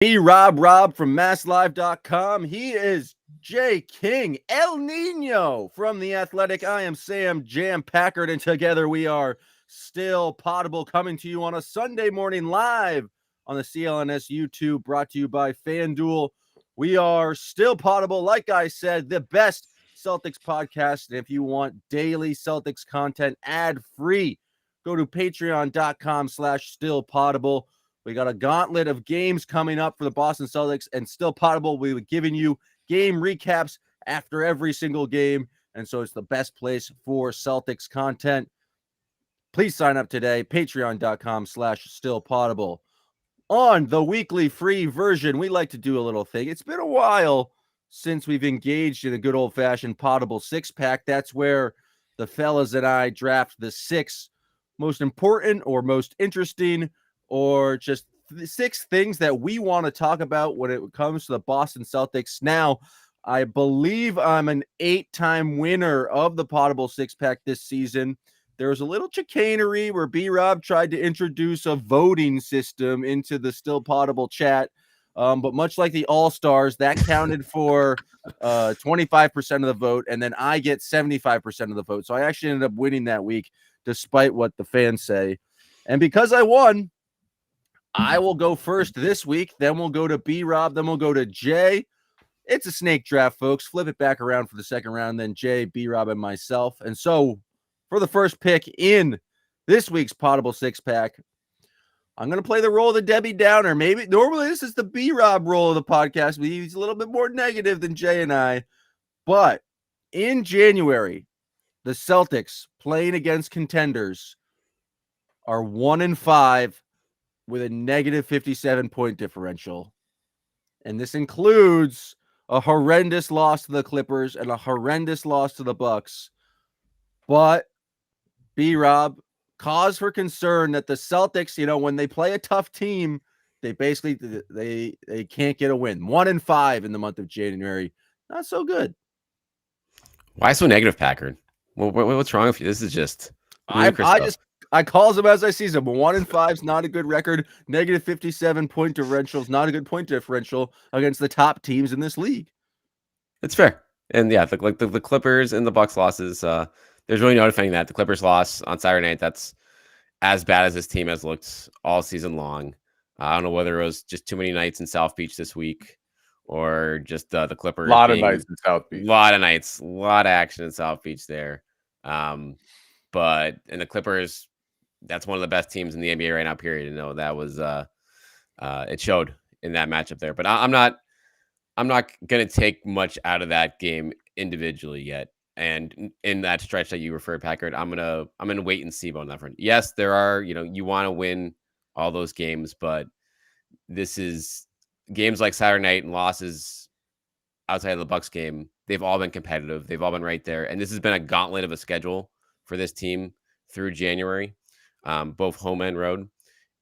Robb from MassLive.com. He is Jay King, El Nino from The Athletic. I am Sam Jam Packard, and together we are still Poddable, coming to you on a Sunday morning live on the CLNS YouTube, brought to you by FanDuel. We are still Poddable, like I said, the best Celtics podcast. And if you want daily Celtics content ad-free, go to patreon.com/stillpoddable. We got a gauntlet of games coming up for the Boston Celtics, and still Poddable. We were giving you game recaps after every single game, and so it's the best place for Celtics content. Please sign up today, patreon.com/stillpoddable. On the weekly free version, we like to do a little thing. It's been a while since we've engaged in a good old-fashioned Poddable six-pack. That's where the fellas and I draft the six most important or most interesting or just six things that we want to talk about when it comes to the Boston Celtics. Now, I believe I'm an 8-time winner of the Poddable six-pack this season. There was a little chicanery where B-Rob tried to introduce a voting system into the Still Poddable chat. But much like the All-Stars, that counted for 25% of the vote, and then I get 75% of the vote. So I actually ended up winning that week, despite what the fans say. And because I won, I will go first this week. Then we'll go to B-Rob. Then we'll go to Jay. It's a snake draft, folks. Flip it back around for the second round. Then Jay, B-Rob, and myself. And so for the first pick in this week's Poddable six-pack, I'm going to play the role of the Debbie Downer. Maybe normally this is the B-Rob role of the podcast, but he's a little bit more negative than Jay and I. But in January, the Celtics playing against contenders are 1-5 with a negative 57-point differential. And this includes a horrendous loss to the Clippers and a horrendous loss to the Bucks. But B-Rob, cause for concern that the Celtics, when they play a tough team, they basically they can't get a win. 1-5 in the month of January. Not so good. Why so negative, Packard? What's wrong with you? This is just I calls them as I see them. 1-5 is not a good record. Negative 57-point differential is not a good point differential against the top teams in this league. It's fair. And yeah, the Clippers and the Bucks losses, there's really no defending that. The Clippers loss on Saturday night, that's as bad as this team has looked all season long. I don't know whether it was just too many nights in South Beach this week or just the Clippers. A lot of nights in South Beach. A lot of nights. A lot of action in South Beach there. But in the Clippers, that's one of the best teams in the NBA right now, period. That was it showed in that matchup there. But I'm not going to take much out of that game individually yet. And in that stretch that you referred, Packard, I'm gonna wait and see on that front. Yes, there are, you want to win all those games, but this is games like Saturday night and losses outside of the Bucks game. They've all been competitive. They've all been right there. And this has been a gauntlet of a schedule for this team through January, both home and road.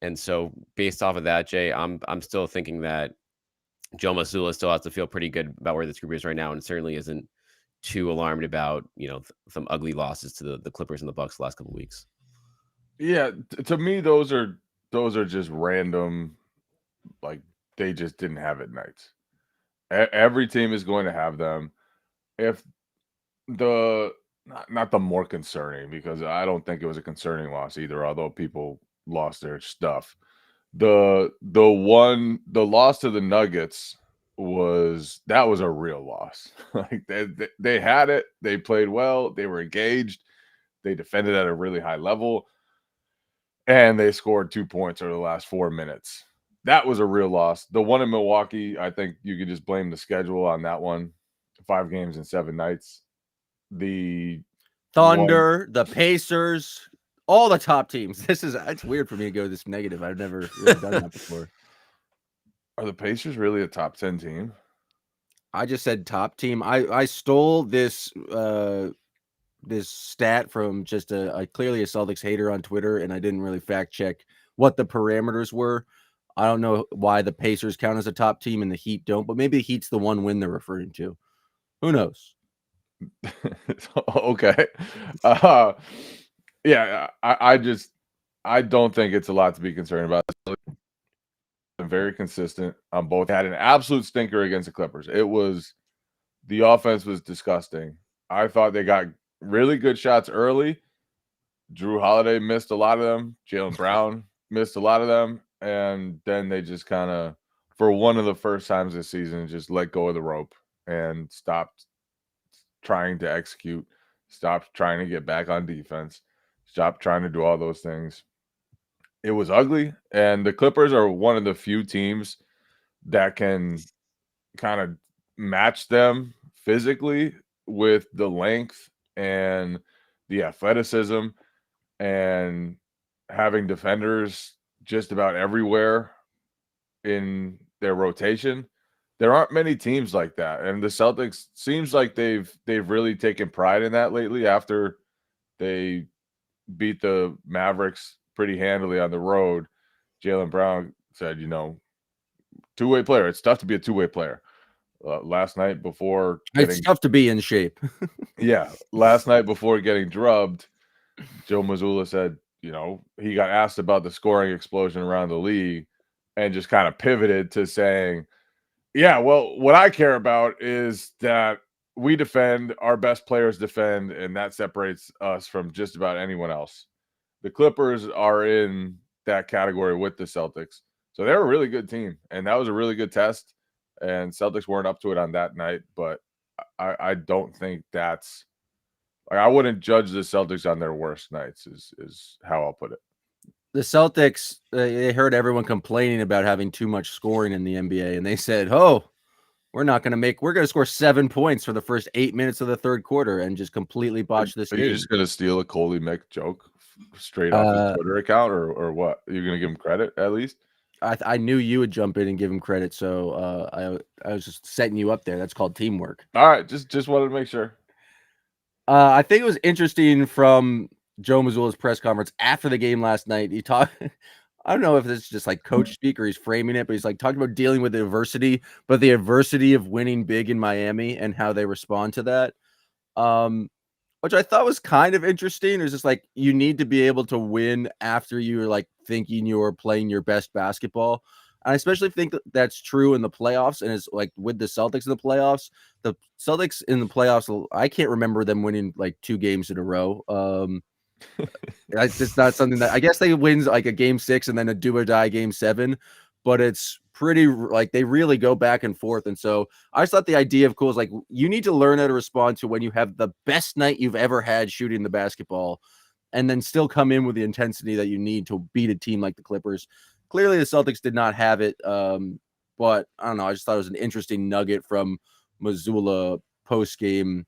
And so based off of that, Jay, I'm still thinking that Joe Missoula still has to feel pretty good about where this group is right now, and certainly isn't too alarmed about some ugly losses to the Clippers and the Bucks the last couple of weeks. Yeah, to me, those are just random, like they just didn't have it nights. Every team is going to have them. If not the more concerning, because I don't think it was a concerning loss either, although people lost their stuff. The loss to the Nuggets was a real loss. Like they had it, they played well, they were engaged, they defended at a really high level, and they scored 2 points over the last 4 minutes. That was a real loss. The one in Milwaukee, I think you could just blame the schedule on that one. 5 games in 7 nights. The Thunder, the Pacers, all the top teams. It's weird for me to go this negative. I've never really done that before. Are the Pacers really a top 10 team? I just said top team. I stole this this stat from just clearly a Celtics hater on Twitter, and I didn't really fact check what the parameters were. I don't know why the Pacers count as a top team and the Heat don't, but maybe the Heat's the one win they're referring to. Who knows? Okay. Yeah, I don't think it's a lot to be concerned about. been very consistent on both. Had an absolute stinker against the Clippers. The offense was disgusting. I thought they got really good shots early. Drew Holiday missed a lot of them. Jaylen Brown missed a lot of them. And then they just kind of, for one of the first times this season, just let go of the rope and stopped trying to execute, stopped trying to get back on defense, stopped trying to do all those things. It was ugly. And the Clippers are one of the few teams that can kind of match them physically with the length and the athleticism and having defenders just about everywhere in their rotation. There aren't many teams like that, and the Celtics seems like they've really taken pride in that lately after they beat the Mavericks pretty handily on the road. Jaylen Brown said, two-way player. It's tough to be a two-way player. Last night before it's tough to be in shape. Yeah, last night before getting drubbed, Joe Missoula said, he got asked about the scoring explosion around the league and just kind of pivoted to saying, yeah, well, what I care about is that we defend, our best players defend, and that separates us from just about anyone else. The Clippers are in that category with the Celtics. So they're a really good team, and that was a really good test, and Celtics weren't up to it on that night, but I don't think that's – I wouldn't judge the Celtics on their worst nights is how I'll put it. The Celtics, they heard everyone complaining about having too much scoring in the NBA, and they said, we're going to score 7 points for the first 8 minutes of the third quarter and just completely botch this game. Are you just going to steal a Coley Mick joke straight off his Twitter account or what? You're going to give him credit at least? I knew you would jump in and give him credit, so I was just setting you up there. That's called teamwork. All right, just wanted to make sure. I think it was interesting from Joe Missoula's press conference after the game last night. He talked. I don't know if this is just like coach speak or he's framing it, but he's like talking about dealing with the adversity, but the adversity of winning big in Miami and how they respond to that. Which I thought was kind of interesting. It's just like you need to be able to win after you're like thinking you're playing your best basketball. And I especially think that's true in the playoffs. And it's like with the Celtics in the playoffs, I can't remember them winning like 2 games in a row. That's just not something that I guess they win like a game 6 and then a do or die game 7, but it's pretty like they really go back and forth. And so I just thought the idea of cool is like you need to learn how to respond to when you have the best night you've ever had shooting the basketball and then still come in with the intensity that you need to beat a team like the Clippers. Clearly the Celtics did not have it, but I don't know. I just thought it was an interesting nugget from Missoula post game.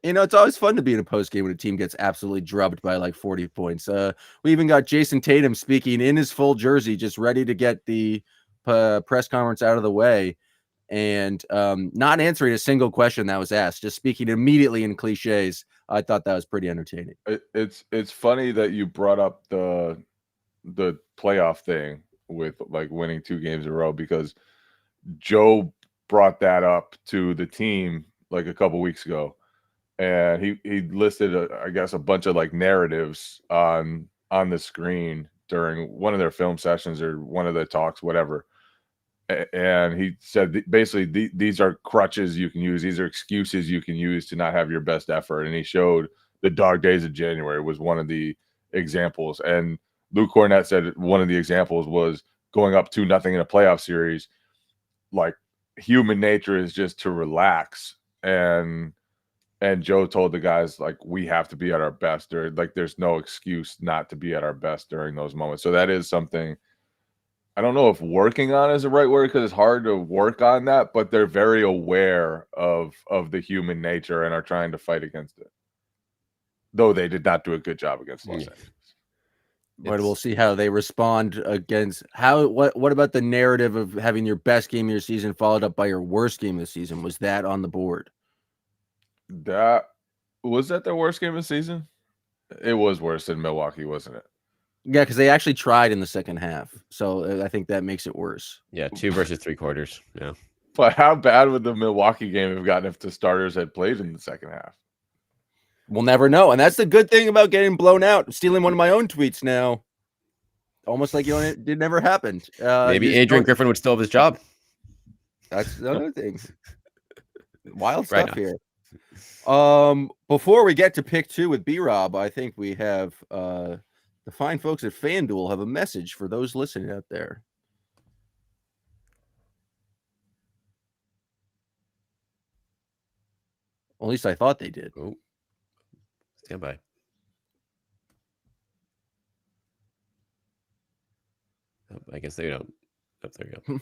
It's always fun to be in a post game when a team gets absolutely drubbed by like 40 points. We even got Jason Tatum speaking in his full jersey, just ready to get the press conference out of the way and not answering a single question that was asked, just speaking immediately in cliches. I thought that was pretty entertaining. It's funny that you brought up the playoff thing with like winning 2 games in a row because Joe brought that up to the team like a couple weeks ago. And he listed, I guess, a bunch of like narratives on the screen during one of their film sessions or one of the talks, whatever. And he said, basically, these are crutches you can use. These are excuses you can use to not have your best effort. And he showed the dog days of January was one of the examples. And Luke Cornett said one of the examples was going up 2-0 in a playoff series. Like human nature is just to relax. And Joe told the guys, like, we have to be at our best. There's no excuse not to be at our best during those moments. So that is something I don't know if working on is the right word because it's hard to work on that, but they're very aware of the human nature and are trying to fight against it. Though they did not do a good job against Los Angeles. But we'll see how they respond against what about the narrative of having your best game of your season followed up by your worst game of the season? Was that on the board? Was that their worst game of the season? It was worse than Milwaukee, wasn't it? Yeah, because they actually tried in the second half. So I think that makes it worse. Yeah, 2 versus 3 quarters. Yeah. But how bad would the Milwaukee game have gotten if the starters had played in the second half? We'll never know. And that's the good thing about getting blown out. I'm stealing one of my own tweets now. almost like it never happened. Maybe Adrian Griffin would still have his job. That's another thing. Wild Right stuff here. Before we get to pick 2 with B-Rob, I think we have the fine folks at FanDuel have a message for those listening out there. Well, at least I thought they did. Oh, stand by. Oh, I guess they don't. Oh, there you go.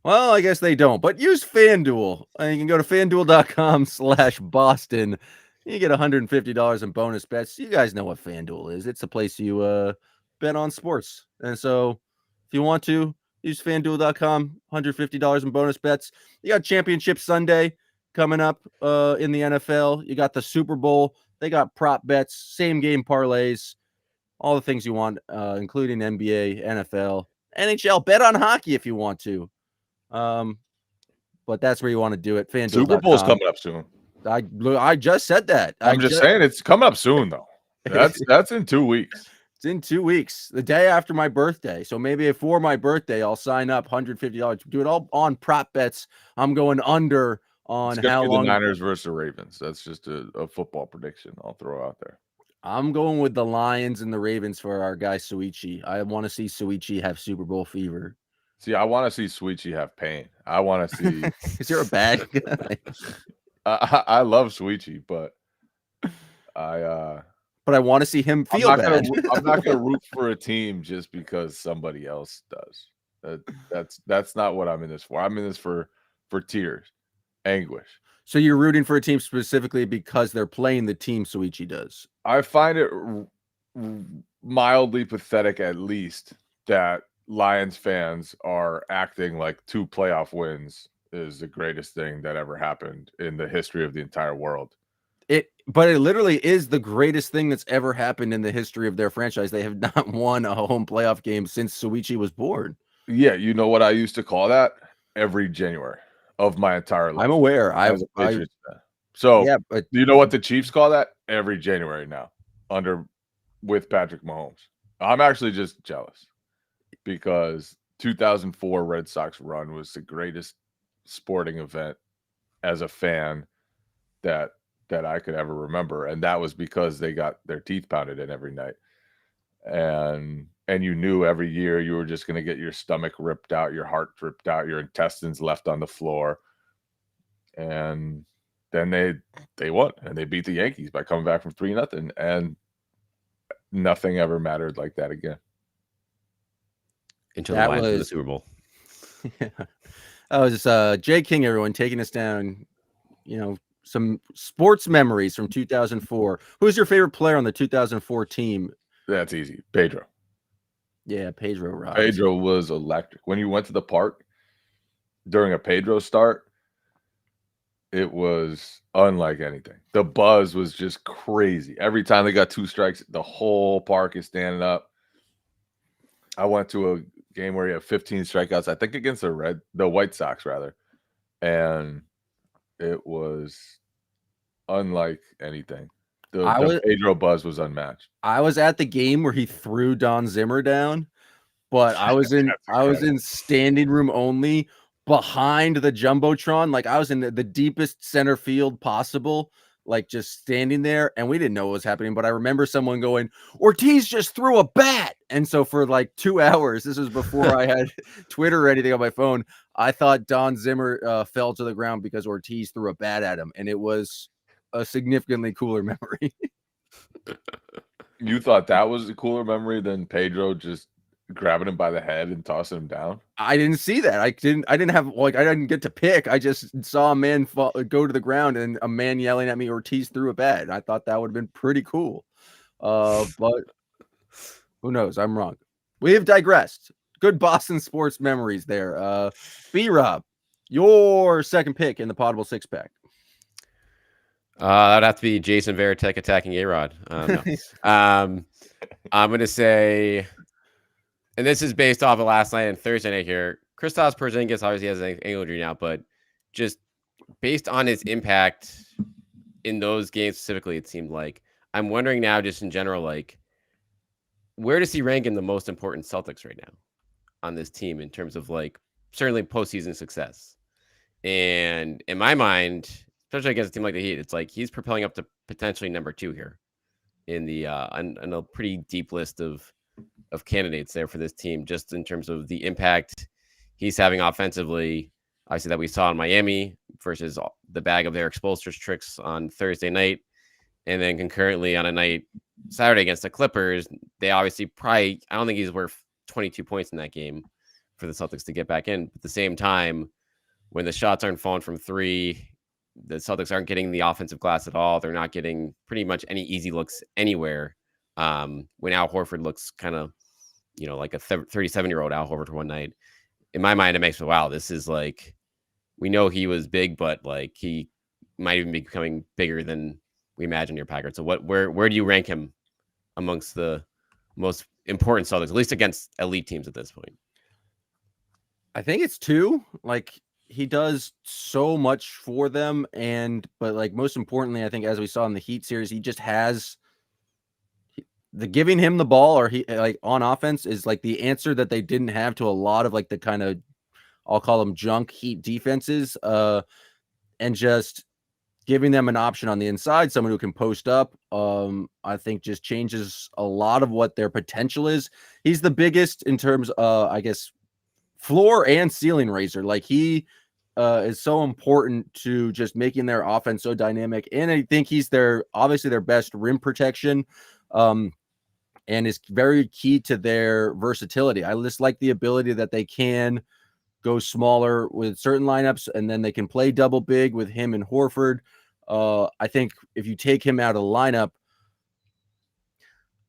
Well, I guess they don't, but use FanDuel. You can go to FanDuel.com/Boston. You get $150 in bonus bets. You guys know what FanDuel is. It's the place you bet on sports. And so if you want to, use FanDuel.com, $150 in bonus bets. You got Championship Sunday coming up in the NFL. You got the Super Bowl. They got prop bets, same game parlays, all the things you want, including NBA, NFL, NHL. Bet on hockey if you want to. But that's where you want to do it. FanDuel.com. Super Bowl's coming up soon. I just said that. I'm just saying it's coming up soon though. That's in 2 weeks. It's in 2 weeks, the day after my birthday. So maybe for my birthday, I'll sign up $150. Do it all on prop bets. I'm going under on how long the Niners versus the Ravens. That's just a football prediction I'll throw out there. I'm going with the Lions and the Ravens for our guy Suichi. I want to see Suichi have Super Bowl fever. See, I want to see Suichi have pain. I want to see. Is there a bad guy? I love Suichi, but I want to see him feel bad. I'm not going to root for a team just because somebody else does. That's not what I'm in this for. I'm in this for tears, anguish. So you're rooting for a team specifically because they're playing the team Suichi does. I find it mildly pathetic, at least, that Lions fans are acting like 2 playoff wins is the greatest thing that ever happened in the history of the entire world. But it literally is the greatest thing that's ever happened in the history of their franchise. They have not won a home playoff game since Suichi was born. Yeah, you know what I used to call that? Every January of my entire life. I'm aware. So yeah, but do you know what the Chiefs call that? Every January now, with Patrick Mahomes. I'm actually just jealous because 2004 Red Sox run was the greatest sporting event as a fan that I could ever remember, and that was because they got their teeth pounded in every night, and you knew every year you were just going to get your stomach ripped out, your heart ripped out, your intestines left on the floor, and then they won and they beat the Yankees by coming back from 3-0, and nothing ever mattered like that again until the Lions won the Super Bowl. Yeah. Oh, it's Jay King, everyone, taking us down, some sports memories from 2004. Who's your favorite player on the 2004 team? That's easy. Pedro. Yeah, Pedro Robb. Pedro was electric. When you went to the park during a Pedro start, it was unlike anything. The buzz was just crazy. Every time they got 2 strikes, the whole park is standing up. I went to a game where he had 15 strikeouts, I think against the White Sox rather, and it was unlike anything. The Pedro buzz was unmatched. I was at the game where he threw Don Zimmer down, but I was in standing room only behind the Jumbotron. Like I was in the deepest center field possible, like just standing there, and we didn't know what was happening. But I remember someone going, "Ortiz just threw a bat." And so for like 2 hours, this was before I had Twitter or anything on my phone, I thought Don Zimmer fell to the ground because Ortiz threw a bat at him. And it was a significantly cooler memory. You thought that was a cooler memory than Pedro just grabbing him by the head and tossing him down? I didn't see that. I didn't get to pick. I just saw a man go to the ground and a man yelling at me, Ortiz threw a bat. And I thought that would have been pretty cool. But who knows? I'm wrong. We have digressed. Good Boston sports memories there. B-Rob, your second pick in the Poddable 6-pack. That'd have to be Jason Varitek attacking A-Rod. No. I'm going to say, and this is based off of last night and Thursday night here, Kristaps Porzingis obviously has an ankle injury now, but just based on his impact in those games specifically, it seemed like, I'm wondering now just in general, like, where does he rank in the most important Celtics right now on this team in terms of like certainly postseason success? And in my mind, especially against a team like the Heat, it's like he's propelling up to potentially number 2 here in the on a pretty deep list of candidates there for this team, just in terms of the impact he's having offensively. Obviously, that we saw in Miami versus the bag of Eric Spoelstra's tricks on Thursday night, and then concurrently on a night Saturday against the Clippers. They obviously I don't think he's worth 22 points in that game for the Celtics to get back in. But at the same time, when the shots aren't falling from 3, the Celtics aren't getting the offensive glass at all. They're not getting pretty much any easy looks anywhere. When Al Horford looks kind of, like a 37-year-old Al Horford one night, in my mind, it makes me, wow, this is like, we know he was big, but like he might even be becoming bigger than we imagined here, Packard. So where do you rank him amongst the most important Celtics, at least against elite teams at this point? I think it's 2. Like, he does so much for them, but like most importantly, I think as we saw in the Heat series, he just has the giving him the ball, or he like on offense is like the answer that they didn't have to a lot of like the kind of, I'll call them junk Heat defenses, and just giving them an option on the inside, someone who can post up, I think just changes a lot of what their potential is. He's the biggest in terms of, I guess, floor and ceiling raiser. Like he is so important to just making their offense so dynamic. And I think he's obviously their best rim protection, and is very key to their versatility. I just like the ability that they can go smaller with certain lineups, and then they can play double big with him and Horford. I think if you take him out of the lineup,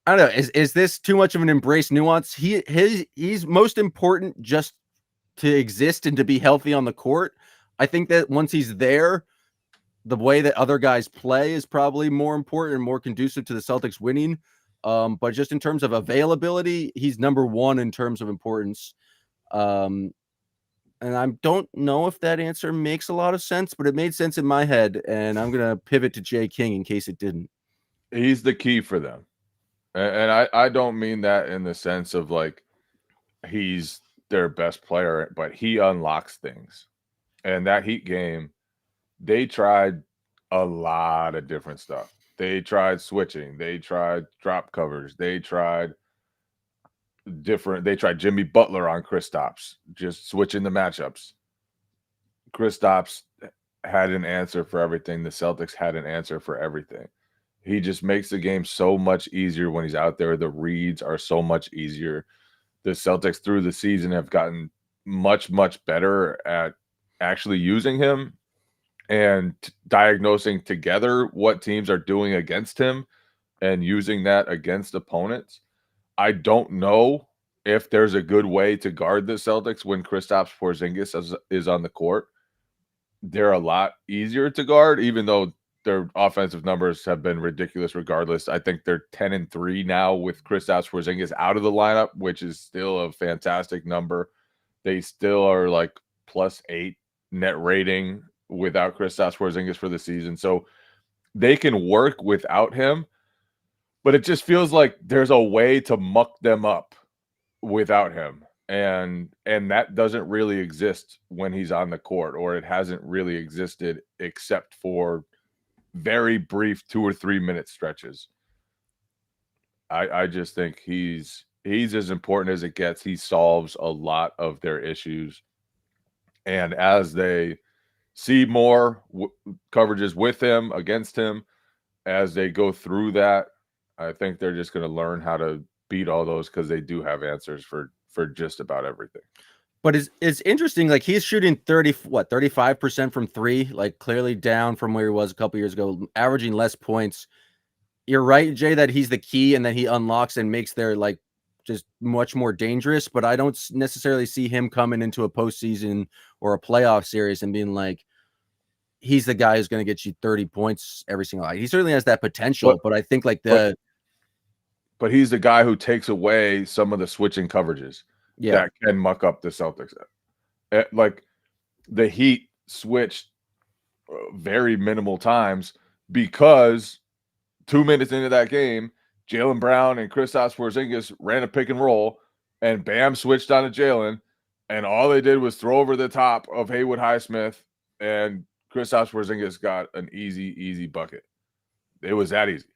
I don't know, is this too much of an embrace nuance? He's most important just to exist and to be healthy on the court. I think that once he's there, the way that other guys play is probably more important and more conducive to the Celtics winning. But just in terms of availability, he's number 1 in terms of importance. And I don't know if that answer makes a lot of sense, but it made sense in my head. And I'm going to pivot to Jay King in case it didn't. He's the key for them. And I don't mean that in the sense of like he's their best player, but he unlocks things. And that Heat game, they tried a lot of different stuff. They tried switching. They tried drop covers. They tried Jimmy Butler on Kristaps, just switching the matchups. Kristaps had an answer for everything. The Celtics had an answer for everything. He just makes the game so much easier when he's out there. The reads are so much easier. The Celtics through the season have gotten much, much better at actually using him and diagnosing together what teams are doing against him and using that against opponents. I don't know if there's a good way to guard the Celtics when Kristaps Porzingis is on the court. They're a lot easier to guard, even though their offensive numbers have been ridiculous regardless. I think they're 10-3 now with Kristaps Porzingis out of the lineup, which is still a fantastic number. They still are like +8 net rating without Kristaps Porzingis for the season. So they can work without him, but it just feels like there's a way to muck them up without him. And that doesn't really exist when he's on the court, or it hasn't really existed except for very brief 2 or 3 minute stretches. I just think he's as important as it gets. He solves a lot of their issues. And as they see more coverages with him, against him, as they go through that, I think they're just going to learn how to beat all those, because they do have answers for just about everything. But it's interesting. Like he's shooting 35% from 3, like clearly down from where he was a couple years ago, averaging less points. You're right, Jay, that he's the key and that he unlocks and makes their like just much more dangerous. But I don't necessarily see him coming into a postseason or a playoff series and being like, he's the guy who's going to get you 30 points every single night. He certainly has that potential, but I think like but he's the guy who takes away some of the switching coverages that can muck up the Celtics. Like the Heat switched very minimal times because 2 minutes into that game, Jaylen Brown and Kristaps Porzingis ran a pick and roll, and Bam switched on to Jaylen, and all they did was throw over the top of Haywood Highsmith, and Kristaps Porzingis got an easy bucket. It was that easy.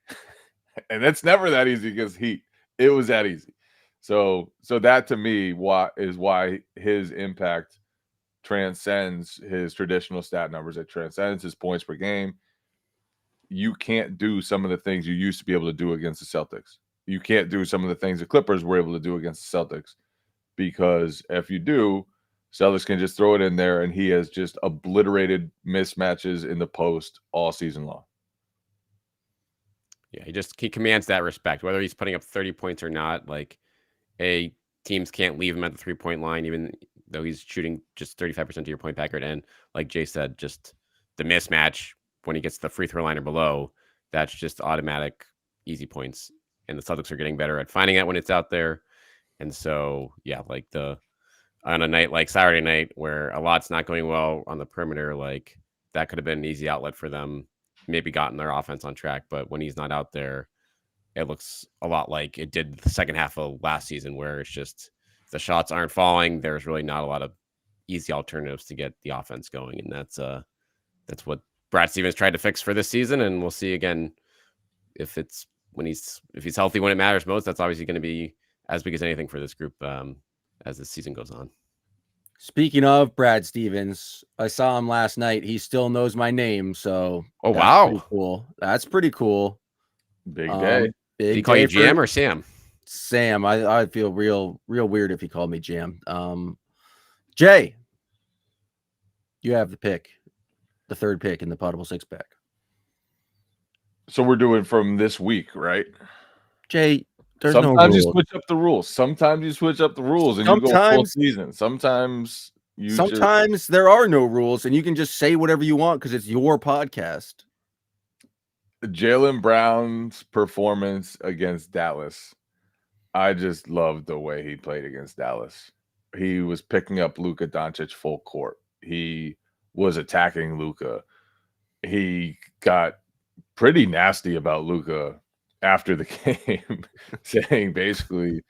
And it's never that easy against Heat. It was that easy. So that to me is why his impact transcends his traditional stat numbers. It transcends his points per game. You can't do some of the things you used to be able to do against the Celtics. You can't do some of the things the Clippers were able to do against the Celtics, because if you do, Celtics can just throw it in there, and he has just obliterated mismatches in the post all season long. Yeah, he commands that respect, whether he's putting up 30 points or not. Like, teams can't leave him at the 3-point line, even though he's shooting just 35% of your point Packard. And like Jay said, just the mismatch when he gets the free throw line or below, that's just automatic easy points. And the Celtics are getting better at finding it when it's out there. And so, yeah, like on a night like Saturday night where a lot's not going well on the perimeter, like that could have been an easy outlet for them, maybe gotten their offense on track. But when he's not out there, it looks a lot like it did the second half of last season, where it's just the shots aren't falling. There's really not a lot of easy alternatives to get the offense going. And that's what Brad Stevens tried to fix for this season. And we'll see again if he's healthy when it matters most. That's obviously going to be as big as anything for this group as the season goes on. Speaking of Brad Stevens, I saw him last night. He still knows my name. So wow. Pretty cool. That's pretty cool. Big day. Did he call you GM or Sam? Sam. I'd feel real weird if he called me Jam. Jay, you have the pick, the third pick in the Poddable 6-pack. So we're doing from this week, right? Jay, there's sometimes no rules. you switch up the rules. Sometimes you switch up the rules and you go full season. Sometimes there are no rules and you can just say whatever you want because it's your podcast. Jaylen Brown's performance against Dallas, I just loved the way he played against Dallas. He was picking up Luka Doncic full court. He was attacking Luka. He got pretty nasty about Luka after the game, saying basically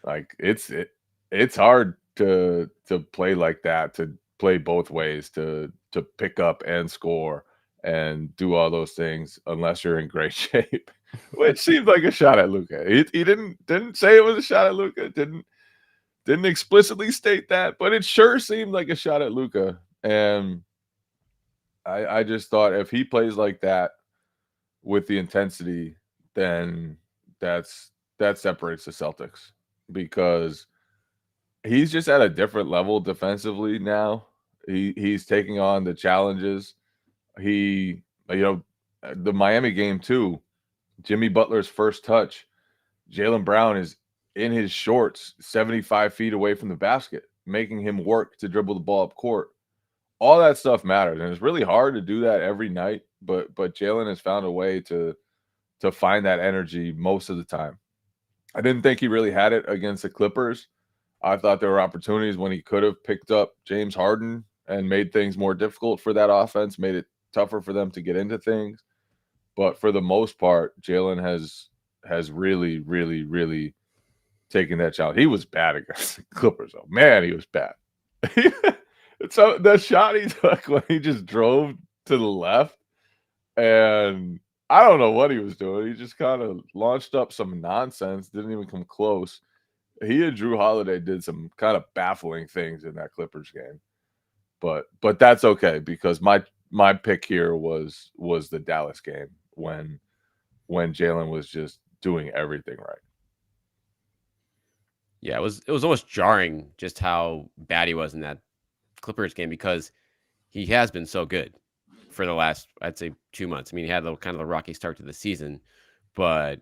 like it's hard to play like that, to play both ways, to pick up and score and do all those things unless you're in great shape, which seemed like a shot at Luka. He didn't say it was a shot at Luka. Didn't explicitly state that, but it sure seemed like a shot at Luka. And I just thought if he plays like that with the intensity, then that separates the Celtics, because he's just at a different level defensively now. He's taking on the challenges. The Miami game too, Jimmy Butler's first touch, Jaylen Brown is in his shorts 75 feet away from the basket, making him work to dribble the ball up court. All that stuff matters, and it's really hard to do that every night, but Jaylen has found a way to find that energy most of the time. I didn't think he really had it against the Clippers. I thought there were opportunities when he could have picked up James Harden and made things more difficult for that offense, made it tougher for them to get into things. But for the most part, Jaylen has really, really, really taken that challenge. He was bad against the Clippers, though. Man, he was bad. So the shot he took when he just drove to the left, and I don't know what he was doing. He just kind of launched up some nonsense, didn't even come close. He and Drew Holiday did some kind of baffling things in that Clippers game. But that's okay, because my pick here was the Dallas game when Jaylen was just doing everything right. Yeah, it was almost jarring just how bad he was in that Clippers game, because he has been so good for the last, I'd say, 2 months. I mean, he had kind of the rocky start to the season, but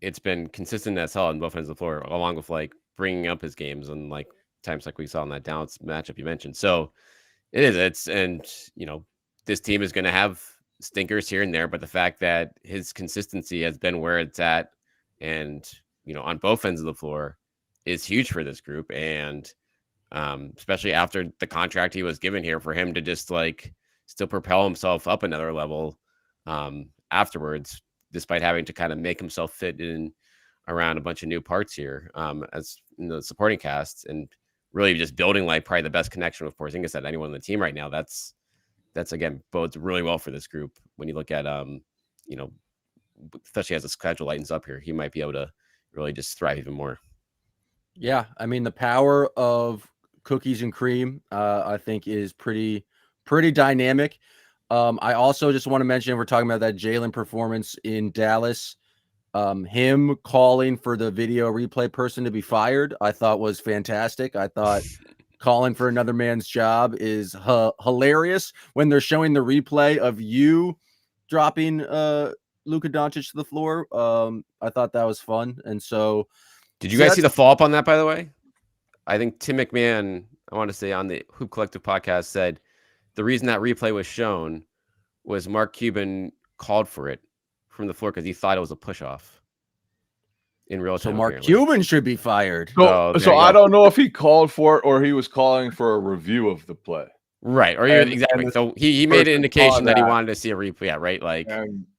it's been consistent as hell on both ends of the floor, along with like bringing up his games and like times like we saw in that Dallas matchup you mentioned. So it's this team is going to have stinkers here and there, but the fact that his consistency has been where it's at, and on both ends of the floor, is huge for this group. And especially after the contract he was given here, for him to just like still propel himself up another level afterwards, despite having to kind of make himself fit in around a bunch of new parts here, as in the supporting cast, and really just building like probably the best connection with Porzingis at anyone on the team right now. That's again bodes really well for this group. When you look at especially as the schedule lightens up here, he might be able to really just thrive even more. Yeah, I mean, the power of cookies and cream, I think, is pretty dynamic. I also just want to mention, we're talking about that Jaylen performance in Dallas. Him calling for the video replay person to be fired, I thought was fantastic. I thought calling for another man's job is hilarious when they're showing the replay of you dropping Luka Doncic to the floor. I thought that was fun. And so, did you guys see the follow-up on that, by the way? I think Tim McMahon, I want to say on the Hoop Collective podcast, said the reason that replay was shown was Mark Cuban called for it from the floor because he thought it was a push-off in real time. So Mark Cuban should be fired. So I don't know if he called for it or he was calling for a review of the play. Right. Or exactly. So he made an indication that he wanted to see a replay. Yeah, right. Like,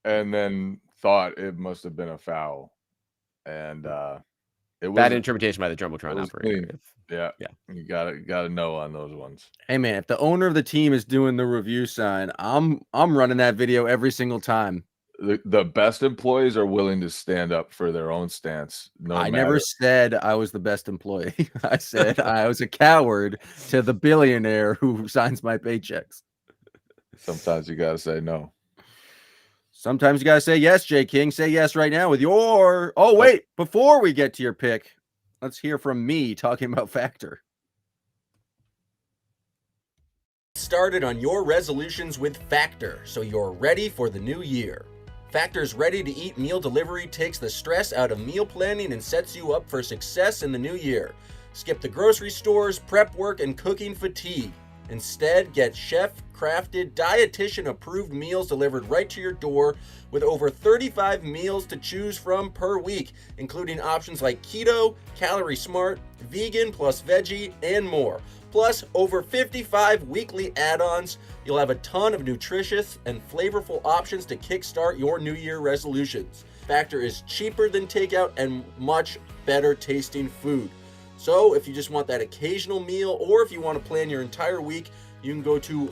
and then thought it must have been a foul. And it was bad interpretation by the Jumbotron operator. Yeah. You gotta know on those ones. Hey man, if the owner of the team is doing the review sign, I'm running that video every single time. The best employees are willing to stand up for their own stance. I never said I was the best employee. I said I was a coward to the billionaire who signs my paychecks. Sometimes you gotta say no. Sometimes you gotta say yes, Jay King. Say yes right now with your. Oh wait, before we get to your pick, let's hear from me talking about Factor. Started on your resolutions with Factor, so you're ready for the new year. Factor's ready-to-eat meal delivery takes the stress out of meal planning and sets you up for success in the new year. Skip the grocery stores, prep work, and cooking fatigue. Instead, get chef-crafted, dietitian-approved meals delivered right to your door with over 35 meals to choose from per week, including options like keto, calorie smart, vegan plus veggie, and more. Plus, over 55 weekly add-ons. You'll have a ton of nutritious and flavorful options to kickstart your New Year resolutions. Factor is cheaper than takeout and much better tasting food. So if you just want that occasional meal, or if you want to plan your entire week, you can go to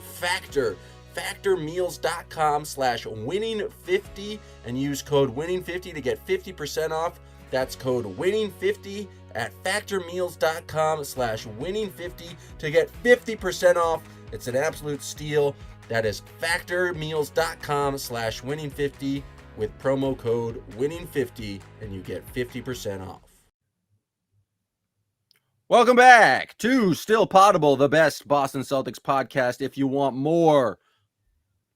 factormeals.com/winning50 and use code winning50 to get 50% off. That's code winning50 at factormeals.com/winning50 to get 50% off. It's an absolute steal. That is factormeals.com/winning50 with promo code winning50 and you get 50% off. Welcome back to Still Poddable, the best Boston Celtics podcast. If you want more,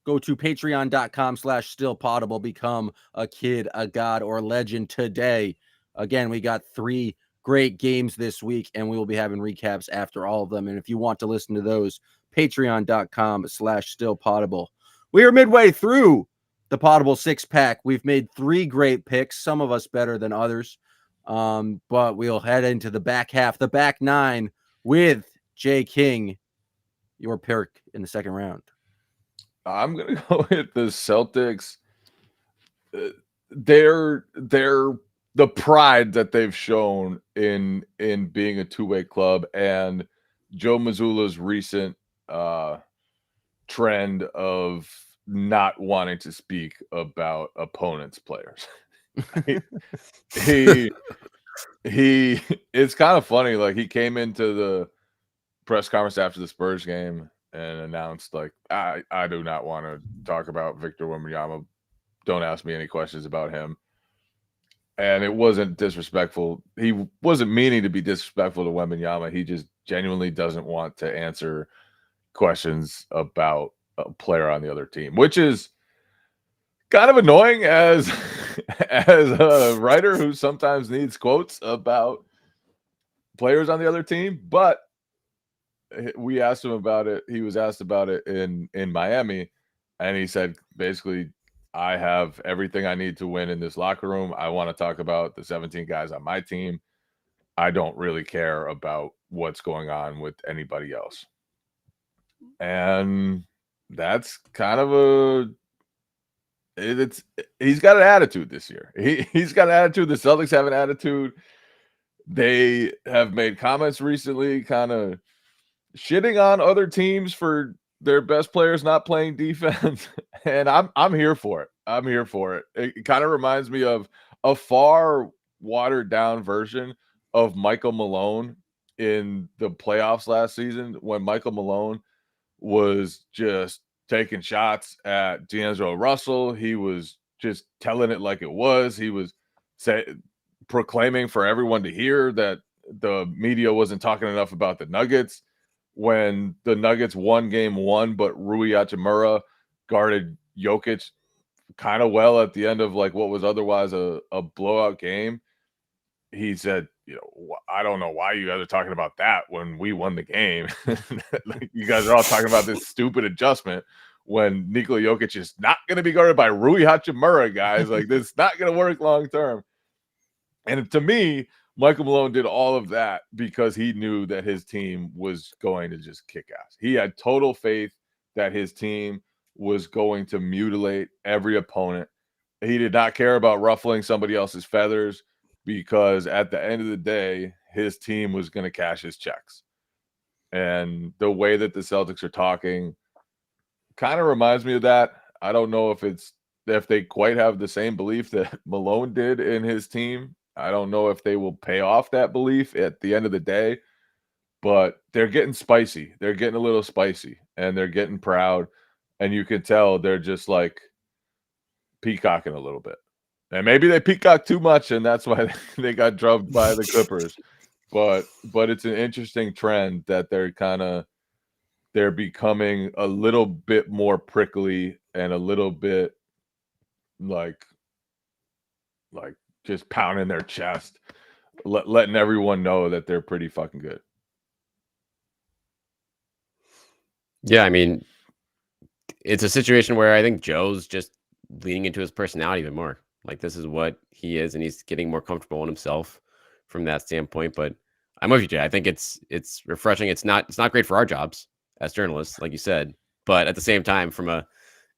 go to patreon.com/stillpoddable. Become a kid, a god, or legend today. Again, we got 3 great games this week, and we will be having recaps after all of them. And if you want to listen to those, patreon.com/stillpoddable. We are midway through the Poddable 6-pack. We've made 3 great picks, some of us better than others. But we'll head into the back half, the back 9 with Jay King, your pick in the second round. I'm going to go with the Celtics. They're the pride that they've shown in being a two-way club, and Joe Missoula's recent trend of not wanting to speak about opponents' players. he it's kind of funny. Like, he came into the press conference after the Spurs game and announced, like, I do not want to talk about Victor Wembanyama. Don't ask me any questions about him. And it wasn't disrespectful. He wasn't meaning to be disrespectful to Wembanyama. He just genuinely doesn't want to answer questions about a player on the other team, which is kind of annoying as a writer who sometimes needs quotes about players on the other team. But we asked him about it. He was asked about it in Miami, and he said, basically, I have everything I need to win in this locker room. I want to talk about the 17 guys on my team. I don't really care about what's going on with anybody else. And that's kind of He's got an attitude this year. He's got an attitude. The Celtics have an attitude. They have made comments recently, kind of shitting on other teams for their best players not playing defense, and I'm here for it. I'm here for it. It kind of reminds me of a far watered down version of Michael Malone in the playoffs last season, when Michael Malone was just taking shots at D'Angelo Russell. He was just telling it like it was. He was proclaiming for everyone to hear that the media wasn't talking enough about the Nuggets. When the Nuggets won game one, but Rui Hachimura guarded Jokic kind of well at the end of like what was otherwise a blowout game, he said, I don't know why you guys are talking about that when we won the game. Like, you guys are all talking about this stupid adjustment when Nikola Jokic is not going to be guarded by Rui Hachimura, guys. Like, this is not going to work long term. And to me, Michael Malone did all of that because he knew that his team was going to just kick ass. He had total faith that his team was going to mutilate every opponent. He did not care about ruffling somebody else's feathers, because at the end of the day, his team was going to cash his checks. And the way that the Celtics are talking kind of reminds me of that. I don't know if they quite have the same belief that Malone did in his team. I don't know if they will pay off that belief at the end of the day, but they're getting spicy. They're getting a little spicy, and they're getting proud. And you can tell they're just like peacocking a little bit. And maybe they peacock too much, and that's why they got drubbed by the Clippers. But it's an interesting trend that they're becoming a little bit more prickly and a little bit like just pounding their chest, letting everyone know that they're pretty fucking good. Yeah, I mean, it's a situation where I think Joe's just leaning into his personality even more. Like, this is what he is, and he's getting more comfortable in himself from that standpoint. But I'm with you, Jay. I think it's refreshing. It's not great for our jobs as journalists, like you said, but at the same time, from a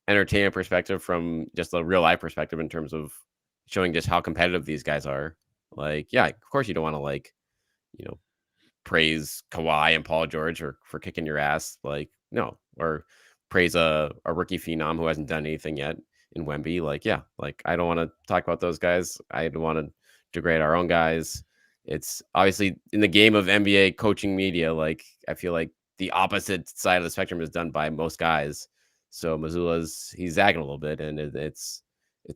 entertainment perspective, from just a real life perspective, in terms of showing just how competitive these guys are. Like, yeah, of course you don't want to praise Kawhi and Paul George for kicking your ass. Like, no, or praise a rookie phenom who hasn't done anything yet in Wemby. Like, yeah, like, I don't want to talk about those guys. I don't want to degrade our own guys. It's obviously in the game of NBA coaching media. Like, I feel like the opposite side of the spectrum is done by most guys. So he's zagging a little bit, and it's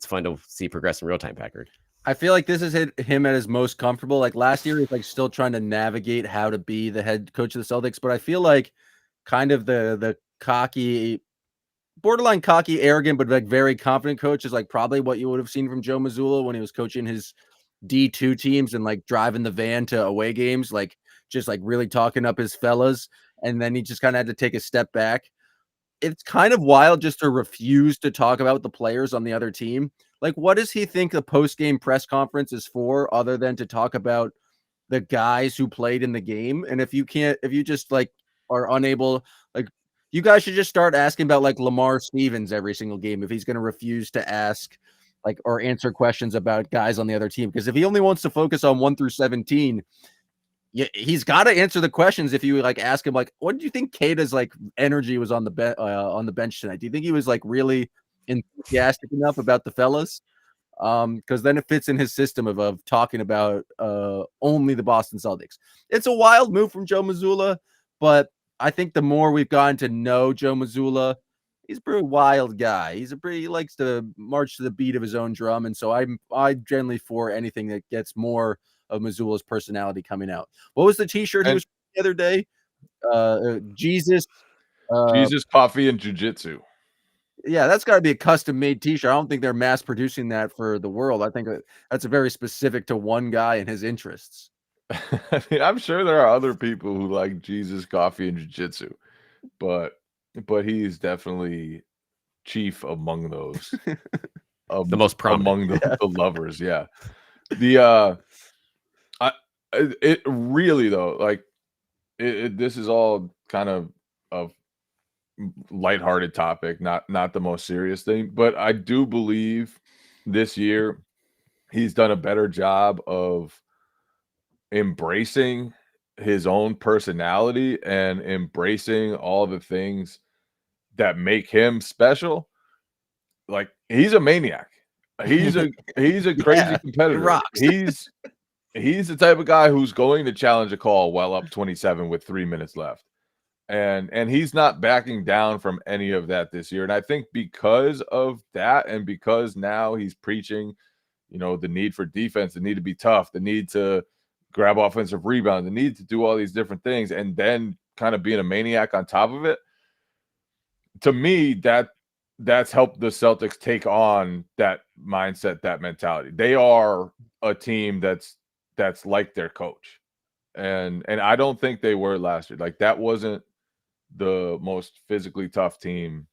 fun to see progress in real time, Packard. I feel like this has hit him at his most comfortable. Like, last year, he's like still trying to navigate how to be the head coach of the Celtics. But I feel like kind of the cocky, borderline cocky, arrogant, but like very confident coach is like probably what you would have seen from Joe Missoula when he was coaching his D2 teams and like driving the van to away games, like just like really talking up his fellas. And then he just kind of had to take a step back. It's kind of wild just to refuse to talk about the players on the other team. Like, what does he think the post-game press conference is for, other than to talk about the guys who played in the game? And if you just like are unable, like, you guys should just start asking about like Lamar Stevens every single game if he's going to refuse to ask like or answer questions about guys on the other team. Because if he only wants to focus on 1 through 17, yeah, he's got to answer the questions. If you like ask him, like, what do you think Kata's like energy was on the bench tonight? Do you think he was like really enthusiastic enough about the fellas? Because then it fits in his system of talking about only the Boston Celtics. It's a wild move from Joe Missoula, but I think the more we've gotten to know Joe Missoula, he's a pretty wild guy. He likes to march to the beat of his own drum, and so I'm generally for anything that gets more of Missoula's personality coming out. What was the T-shirt he was the other day? Jesus, coffee, and jiu-jitsu. Yeah, that's got to be a custom-made T-shirt. I don't think they're mass producing that for the world. I think that's a very specific to one guy and his interests. I mean, I'm sure there are other people who like Jesus, coffee, and jiu-jitsu, but he's definitely chief among those. The most prominent among the lovers. Yeah. It really though, like this is all kind of lighthearted topic, not the most serious thing. But I do believe this year he's done a better job of embracing his own personality and embracing all the things that make him special. Like, he's a maniac. He's a crazy competitor. rocks. He's the type of guy who's going to challenge a call while up 27 with 3 minutes left. And he's not backing down from any of that this year. And I think because of that, and because now he's preaching, the need for defense, the need to be tough, the need to grab offensive rebound, the need to do all these different things, and then kind of being a maniac on top of it. To me, that's helped the Celtics take on that mindset, that mentality. They are a team that's like their coach. And I don't think they were last year. Like, that wasn't the most physically tough team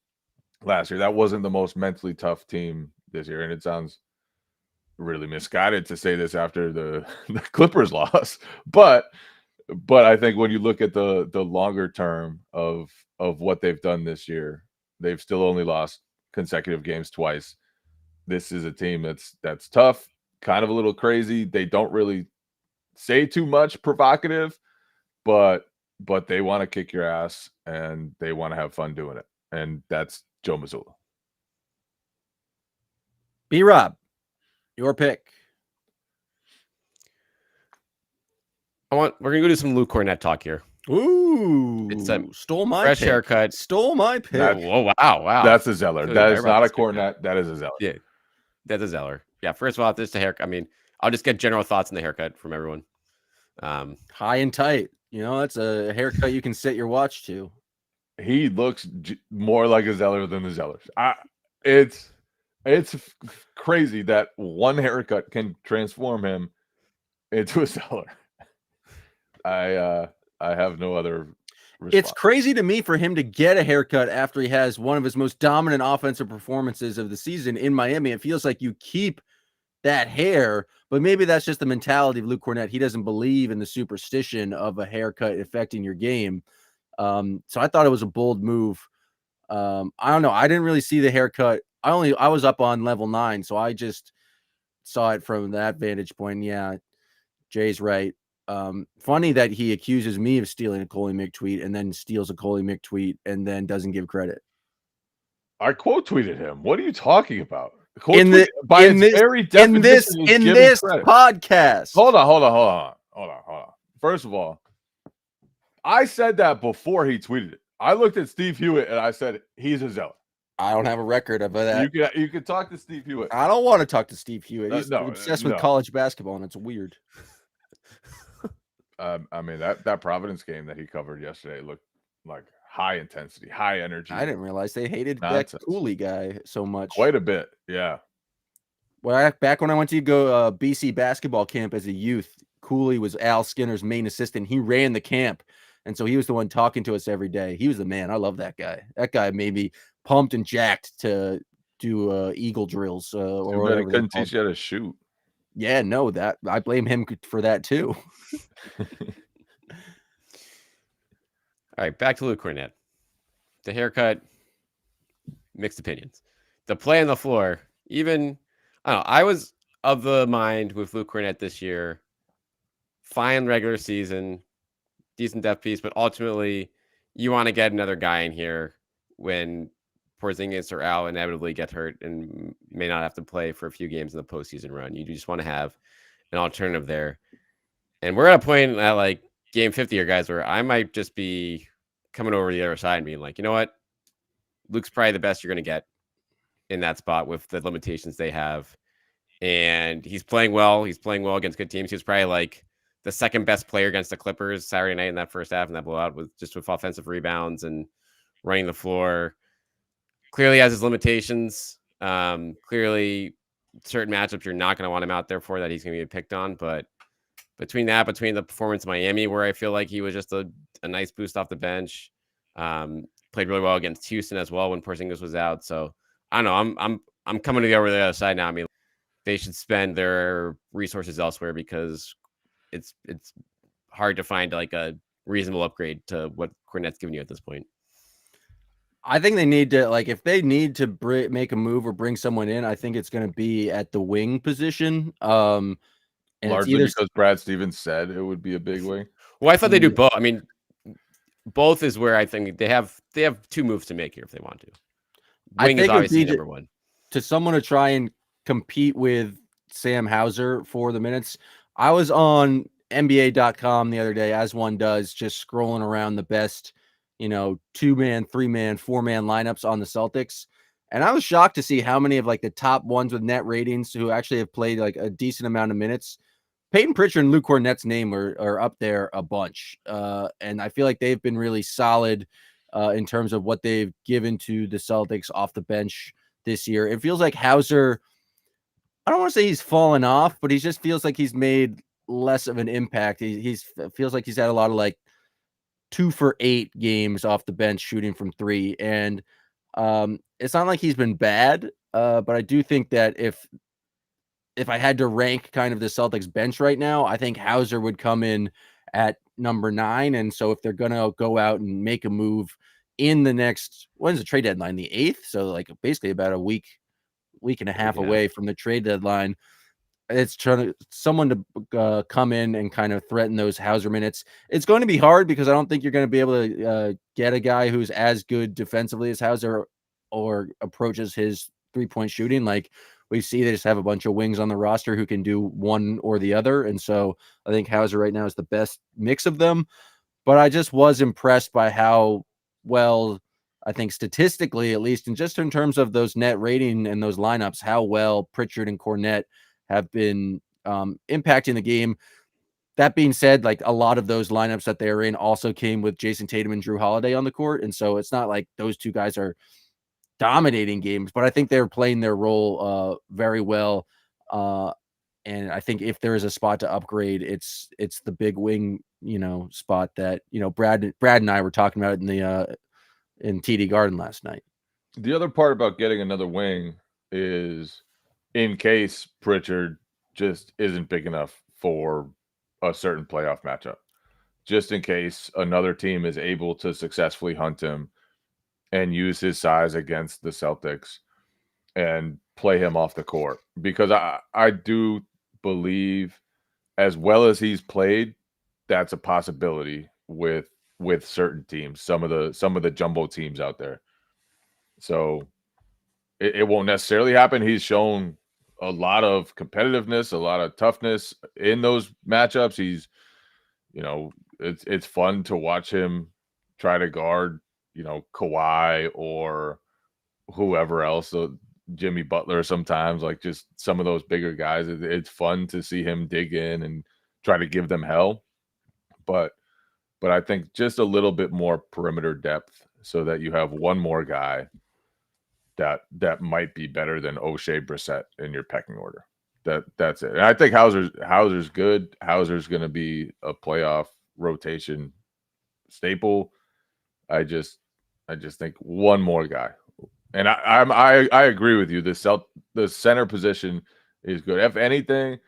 last year. That wasn't the most mentally tough team this year. And it sounds really misguided to say this after the Clippers loss, but I think when you look at the longer term of what they've done this year, they've still only lost consecutive games twice. This is a team that's tough, kind of a little crazy. They don't really say too much provocative, but they want to kick your ass and they want to have fun doing it. And that's Joe Missoula. B-Rob, your pick. We're gonna go do some Luke Cornett talk here. Ooh, It's a stole my fresh pick. haircut. Stole my pick. Whoa, wow. That's a Zeller. Really That right is not a about this Cornett. That is a Zeller. Yeah, that's a Zeller. Yeah, first of all, this is a haircut. I mean, I'll just get general thoughts on the haircut from everyone. High and tight. That's a haircut you can set your watch to. He looks more like a Zeller than the Zellers. It's crazy that one haircut can transform him into a Zeller. I have no other response. It's crazy to me for him to get a haircut after he has one of his most dominant offensive performances of the season in Miami. It feels like you keep that hair, but maybe that's just the mentality of Luke Cornett. He doesn't believe in the superstition of a haircut affecting your game. So I thought it was a bold move. I don't know. I didn't really see the haircut. I was up on level 9, so I just saw it from that vantage point. Yeah, Jay's right. Funny that he accuses me of stealing a Coley Mick tweet and then steals a Coley Mick tweet and then doesn't give credit. I quote tweeted him. What are you talking about? In this podcast. Hold on. First of all, I said that before he tweeted it. I looked at Steve Hewitt and I said he's a Zeller. I don't have a record of that. You can talk to Steve Hewitt. I don't want to talk to Steve Hewitt. He's No, obsessed with college basketball, and it's weird. I mean, that Providence game that he covered yesterday looked like high intensity, high energy. I didn't realize they hated Nonsense. that Cooley guy so much. Quite a bit, yeah. Well, back when I went to go BC basketball camp as a youth, Cooley was Al Skinner's main assistant. He ran the camp, and so he was the one talking to us every day. He was the man. I love that guy. That guy made me pumped and jacked to do eagle drills. Or whatever. He couldn't teach you how to shoot. Yeah, no, that I blame him for that too. All right, back to Luke Cornett. The haircut, mixed opinions. The play on the floor, even I was of the mind with Luke Cornett this year. Fine regular season, decent depth piece, but ultimately you want to get another guy in here when Porzingis or Al inevitably get hurt and may not have to play for a few games in the postseason run. You just want to have an alternative there. And we're at a point at like game 50 here, guys, where I might just be coming over the other side and being like, you know what? Luke's probably the best you're going to get in that spot with the limitations they have. And he's playing well. He's playing well against good teams. He was probably like the second best player against the Clippers Saturday night in that first half in that blowout with offensive rebounds and running the floor. Clearly has his limitations. Clearly certain matchups you're not going to want him out there for that he's going to be picked on. But between the performance in Miami, where I feel like he was just a nice boost off the bench, played really well against Houston as well when Porzingis was out. So I don't know. I'm coming to the other side now. I mean, they should spend their resources elsewhere because it's hard to find like a reasonable upgrade to what Cornett's giving you at this point. I think they need to, like, if they need to make a move or bring someone in, I think it's going to be at the wing position. And it's Largely either because Brad Stevens said it would be a big wing. Well, I thought they do both. I mean, both is where I think they have two moves to make here if they want to. I Wing is think it would obviously be number one. to someone to try and compete with Sam Hauser for the minutes. I was on NBA.com the other day, as one does, just scrolling around the best, 2-man, 3-man, 4-man lineups on the Celtics. And I was shocked to see how many of like the top ones with net ratings who actually have played like a decent amount of minutes. Peyton Pritchard and Luke Cornett's name are up there a bunch. And I feel like they've been really solid in terms of what they've given to the Celtics off the bench this year. It feels like Hauser, I don't want to say he's fallen off, but he just feels like he's made less of an impact. He's feels like he's had a lot of like 2 for 8 games off the bench shooting from 3. And it's not like he's been bad, but I do think that if I had to rank kind of the Celtics bench right now, I think Hauser would come in at number 9. And so if they're going to go out and make a move in the next, when's the trade deadline? The 8th. So like basically about a week and a half away from the trade deadline. It's someone to come in and kind of threaten those Hauser minutes. It's going to be hard because I don't think you're going to be able to get a guy who's as good defensively as Hauser or approaches his 3-point shooting. Like we see, they just have a bunch of wings on the roster who can do one or the other. And so I think Hauser right now is the best mix of them. But I just was impressed by how well, I think statistically, at least, and just in terms of those net rating and those lineups, how well Pritchard and Cornette have been impacting the game. That being said, like a lot of those lineups that they are in also came with Jason Tatum and Drew Holiday on the court. And so it's not like those two guys are dominating games, but I think they're playing their role very well. And I think if there is a spot to upgrade, it's the big wing, spot that, Brad and I were talking about in TD Garden last night. The other part about getting another wing is in case Pritchard just isn't big enough for a certain playoff matchup, just in case another team is able to successfully hunt him and use his size against the Celtics and play him off the court. Because I do believe, as well as he's played, that's a possibility with certain teams, some of the jumbo teams out there. So it won't necessarily happen. He's shown a lot of competitiveness, a lot of toughness in those matchups. He's, it's fun to watch him try to guard, Kawhi or whoever else, Jimmy Butler sometimes, like just some of those bigger guys. It's fun to see him dig in and try to give them hell. But I think just a little bit more perimeter depth so that you have one more guy that might be better than O'Shea Brissett in your pecking order. That's it. And I think Hauser's good. Hauser's going to be a playoff rotation staple. I just think one more guy. And I agree with you. The center position is good. If anything,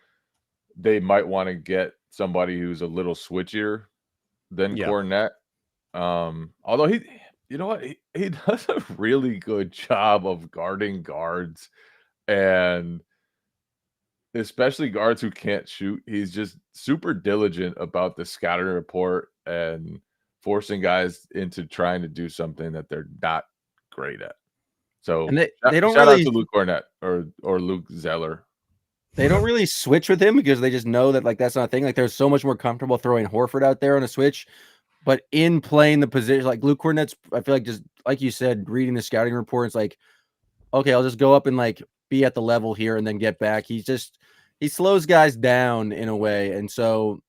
they might want to get somebody who's a little switchier than Cornette. Although he does a really good job of guarding guards, and especially guards who can't shoot. He's just super diligent about the scouting report and forcing guys into trying to do something that they're not great at. So and they don't shout really out to Luke Cornette or Luke Zeller. They don't really switch with him because they just know that like that's not a thing. Like they're so much more comfortable throwing Horford out there on a switch. But in playing the position, like Luke Cornette's, I feel like just like you said, reading the scouting reports, like, okay, I'll just go up and like be at the level here and then get back. He slows guys down in a way. And so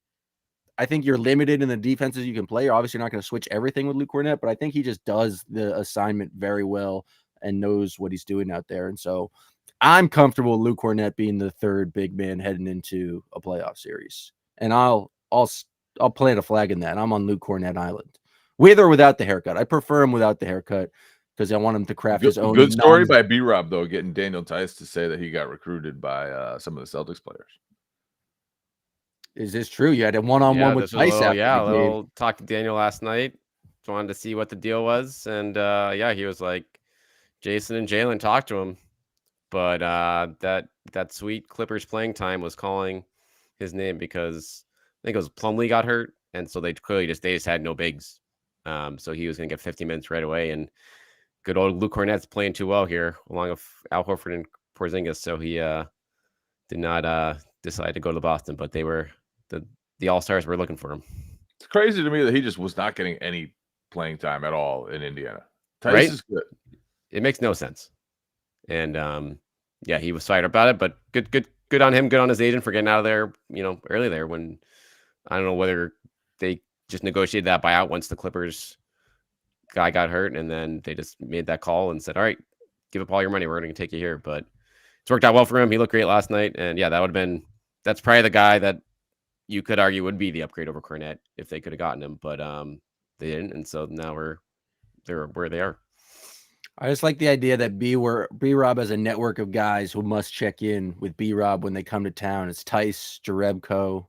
I think you're limited in the defenses you can play. You're obviously not going to switch everything with Luke Cornette, but I think he just does the assignment very well and knows what he's doing out there. And so I'm comfortable with Luke Cornette being the third big man heading into a playoff series. And I'll plant a flag in that. I'm on Luke Cornette Island, with or without the haircut. I prefer him without the haircut because I want him to craft his own. Good story by B-Rob, though, getting Daniel Tice to say that he got recruited by some of the Celtics players. Is this true? You had a one-on-one with Tice. We'll talk to Daniel last night. wanted to see what the deal was. And yeah, he was like, Jason and Jaylen talked to him. But that sweet Clippers playing time was calling his name because I think it was Plumlee got hurt. And so they just had no bigs. So he was going to get 50 minutes right away. And good old Luke Cornett's playing too well here, along with Al Horford and Porzingis. So he did not decide to go to Boston, but they were the All-Stars were looking for him. It's crazy to me that he just was not getting any playing time at all in Indiana. Tice Right? is good. It makes no sense. And yeah, he was fired about it, but good on him. Good on his agent for getting out of there, early there when I don't know whether they just negotiated that buyout once the Clippers guy got hurt, and then they just made that call and said, all right, give up all your money. We're going to take you here. But it's worked out well for him. He looked great last night. And yeah, that's probably the guy that you could argue would be the upgrade over Cornette if they could have gotten him, but they didn't. And so now they're where they are. I just like the idea that B-Rob has a network of guys who must check in with B-Rob when they come to town. It's Tice, Jerebko,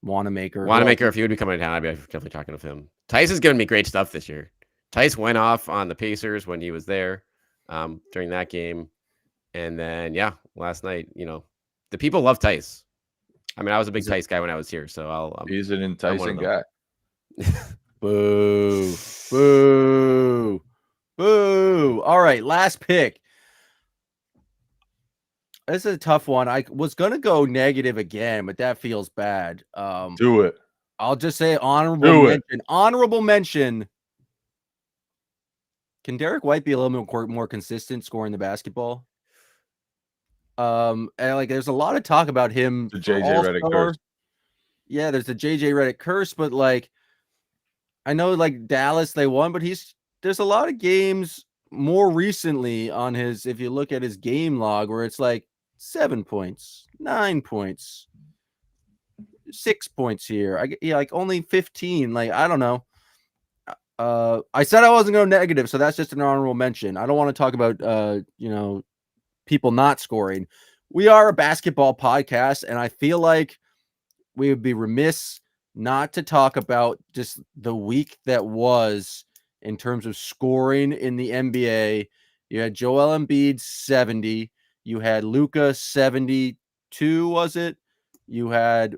Wanamaker. Wanamaker, if he would be coming to town, I'd be definitely talking with him. Tice has given me great stuff this year. Tice went off on the Pacers when he was there during that game. And then, yeah, last night, the people love Tice. I mean, I was a big Tice guy when I was here, so he's an enticing guy. Boo. Boo. Boo. All right, last pick. This is a tough one. I was going to go negative again, but that feels bad. Do it. I'll just say honorable mention. Honorable mention. Can Derek White be a little bit more consistent scoring the basketball? And there's a lot of talk about him. The JJ Redick curse. Yeah, there's the JJ Redick curse, but I know Dallas they won, but there's a lot of games more recently on his, if you look at his game log, where it's 7 points, 9 points, 6 points here. Only 15. I don't know. I said I wasn't going negative, so that's just an honorable mention. I don't want to talk about people not scoring. We are a basketball podcast, and I feel like we would be remiss not to talk about just the week that was in terms of scoring in the NBA. You had Joel Embiid 70, you had Luka 72, was it? You had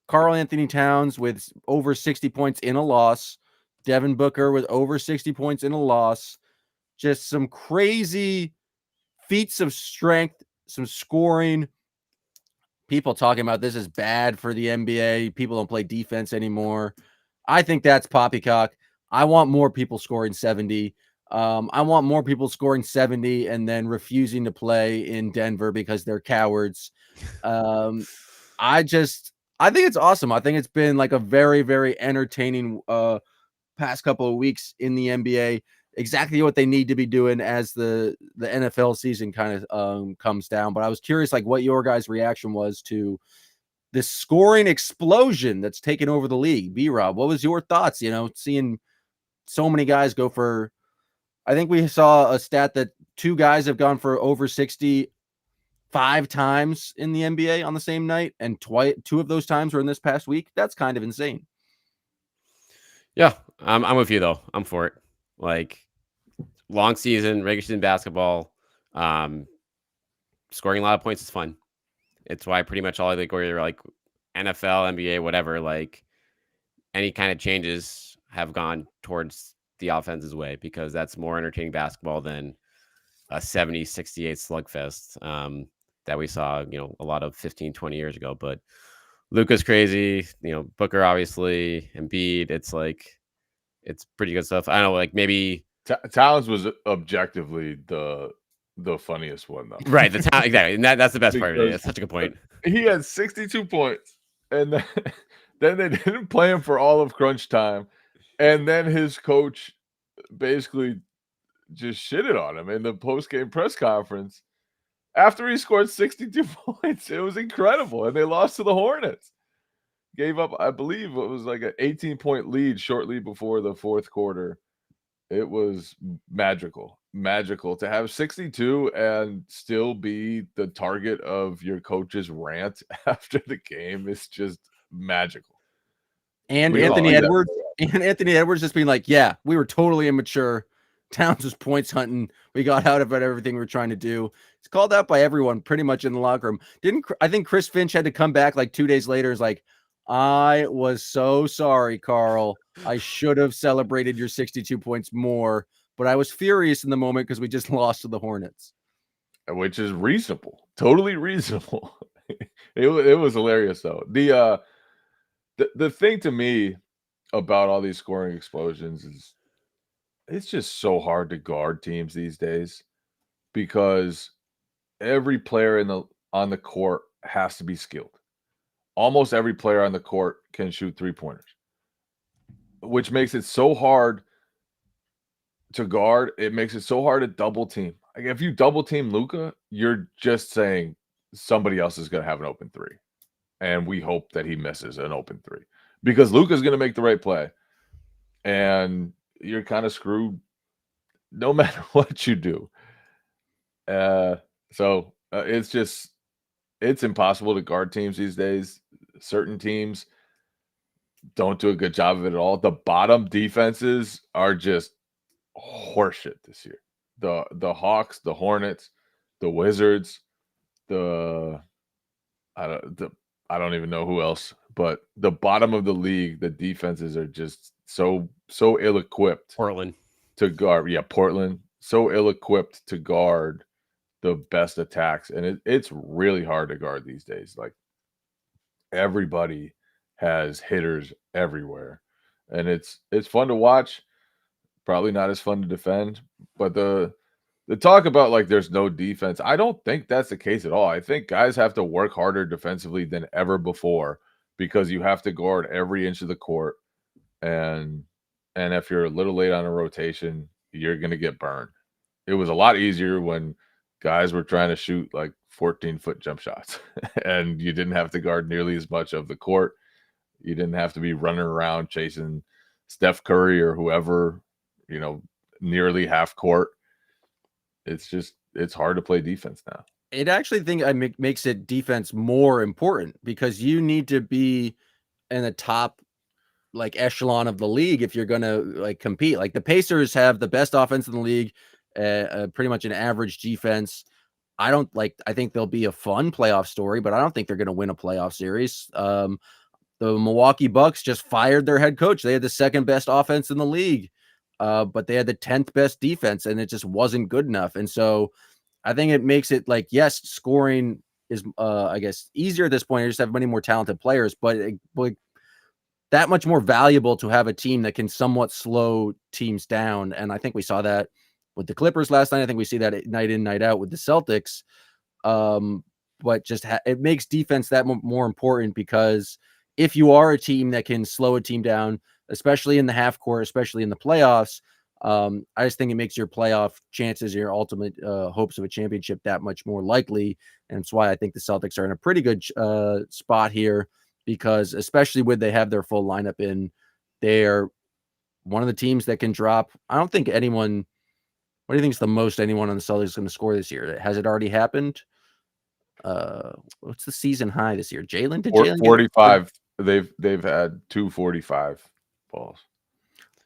Karl Anthony Towns with over 60 points in a loss, Devin Booker with over 60 points in a loss. Just some crazy feats of strength, some scoring. People talking about this is bad for the NBA. People don't play defense anymore. I think that's poppycock. I want more people scoring 70. I want more people scoring 70 and then refusing to play in Denver because they're cowards. I think it's awesome. I think it's been a very, very entertaining past couple of weeks in the NBA. Exactly what they need to be doing as the NFL season kind of comes down. But I was curious, what your guys' reaction was to this scoring explosion that's taken over the league. B-Rob, what was your thoughts? Seeing so many guys go for, I think we saw a stat that 2 guys have gone for over 60 5 times in the NBA on the same night, and 2 of those times were in this past week. That's kind of insane. Yeah, I'm with you though. I'm for it. Long season, regular season basketball, scoring a lot of points is fun. It's why pretty much all where you're NFL, NBA, whatever, any kind of changes have gone towards the offense's way because that's more entertaining basketball than a 70-68 slugfest that we saw, a lot of 15, 20 years ago. But Luka's crazy, Booker, obviously, Embiid. It's pretty good stuff. I don't know, maybe Towns was objectively the funniest one though. Right, exactly, and that's the best part of it. That's such a good point. He had 62 points, and then they didn't play him for all of crunch time, and then his coach basically just shitted on him in the post-game press conference after he scored 62 points. It was incredible, and they lost to the Hornets. Gave up, I believe, it was an 18-point lead shortly before the fourth quarter. It was magical to have 62 and still be the target of your coach's rant after the game. Is just magical. And Anthony Edwards, And Anthony Edwards just being like, yeah, we were totally immature. Towns was points hunting. We got out about everything we were trying to do. It's called out by everyone pretty much in the locker room. I think Chris Finch had to come back like 2 days later. Is like, I was so sorry, Carl. I should have celebrated your 62 points more, but I was furious in the moment because we just lost to the Hornets. Which is reasonable, totally reasonable. It was hilarious though. The thing to me about all these scoring explosions is it's just so hard to guard teams these days because every player on the court has to be skilled. Almost every player on the court can shoot 3-pointers, which makes it so hard to guard. It makes it so hard to double team. Like if you double team Luka, you're just saying somebody else is going to have an open three. And we hope that he misses an open three because Luka's going to make the right play. And you're kind of screwed no matter what you do. So it's impossible to guard teams these days. Certain teams don't do a good job of it at all. The bottom defenses are just horseshit this year. The Hawks, the Hornets, the Wizards, I don't even know who else, but the bottom of the league, the defenses are just so ill-equipped. Portland to guard. Yeah, Portland, so ill-equipped to guard the best attacks, and it's really hard to guard these days. Like everybody has hitters everywhere, and it's fun to watch. Probably not as fun to defend, but the talk about like there's no defense, I don't think that's the case at all. I think guys have to work harder defensively than ever before because you have to guard every inch of the court, and if you're a little late on a rotation, you're going to get burned. It was a lot easier when guys were trying to shoot like 14-foot jump shots and you didn't have to guard nearly as much of the court. You didn't have to be running around chasing Steph Curry or whoever, nearly half court. It's hard to play defense now. It actually makes it defense more important because you need to be in the top like echelon of the league if you're going to like compete. Like the Pacers have the best offense in the league, pretty much an average defense. I think they'll be a fun playoff story, but I don't think they're going to win a playoff series. The Milwaukee Bucks just fired their head coach. They had the second best offense in the league, but they had the 10th best defense, and it just wasn't good enough. And so I think it makes it like, yes, scoring is, I guess, easier at this point. You just have many more talented players, but that much more valuable to have a team that can somewhat slow teams down. And I think we saw that with the Clippers last night. I think we see that night in, night out with the Celtics. But just it makes defense that more important because if you are a team that can slow a team down, especially in the half court, especially in the playoffs, I just think it makes your playoff chances, your ultimate hopes of a championship that much more likely. And it's why I think the Celtics are in a pretty good spot here because especially when they have their full lineup in, they're one of the teams that can drop. I don't think anyone, what do you think is the most anyone on the Celtics is going to score this year? Has it already happened? What's the season high this year? Jaylen? Did Jaylen 45? They've had 245 balls.